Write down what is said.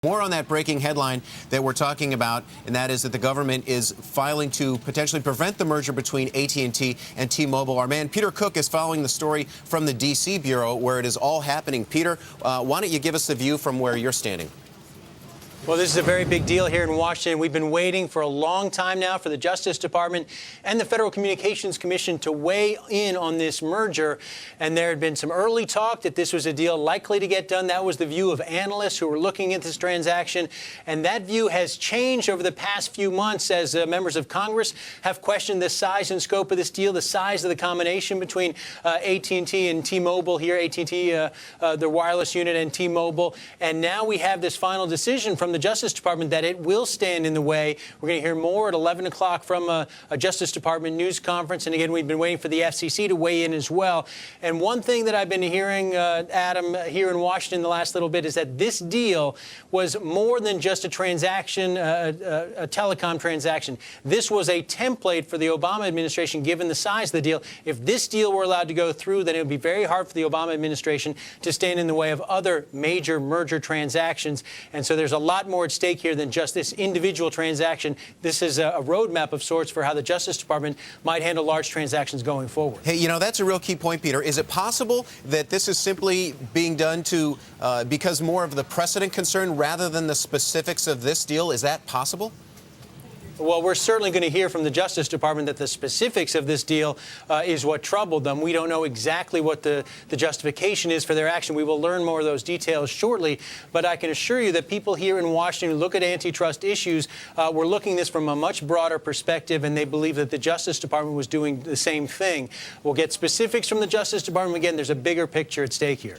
More on that breaking headline that we're talking about, and that is that the government is filing to potentially prevent the merger between AT&T and T-Mobile. Our man Peter Cook is following the story from the D.C. Bureau, where it is all happening. Peter, why don't you give us the view from where you're standing? Well, this is a very big deal here in Washington. We've been waiting for a long time now for the Justice Department and the Federal Communications Commission to weigh in on this merger. And there had been some early talk that this was a deal likely to get done. That was the view of analysts who were looking at this transaction. And that view has changed over the past few months as members of Congress have questioned the size and scope of this deal, the size of the combination between AT&T and T-Mobile here, AT&T, the wireless unit, and T-Mobile. And now we have this final decision from the Justice Department that it will stand in the way. We're going to hear more at 11 o'clock from a Justice Department news conference. And again, we've been waiting for the FCC to weigh in as well. And one thing that I've been hearing, Adam, here in Washington the last little bit is that this deal was more than just a transaction, a telecom transaction. This was a template for the Obama administration, given the size of the deal. If this deal were allowed to go through, then it would be very hard for the Obama administration to stand in the way of other major merger transactions. And so there's a lot more at stake here than just this individual transaction. This is a roadmap of sorts for how the Justice Department might handle large transactions going forward. Hey, you know, that's a real key point, Peter. Is it possible that this is simply being done to because more of the precedent concern rather than the specifics of this deal? Is that possible? Well, we're certainly going to hear from the Justice Department that the specifics of this deal is what troubled them. We don't know exactly what the justification is for their action. We will learn more of those details shortly. But I can assure you that people here in Washington who look at antitrust issues were looking at this from a much broader perspective, and they believe that the Justice Department was doing the same thing. We'll get specifics from the Justice Department. Again, there's a bigger picture at stake here.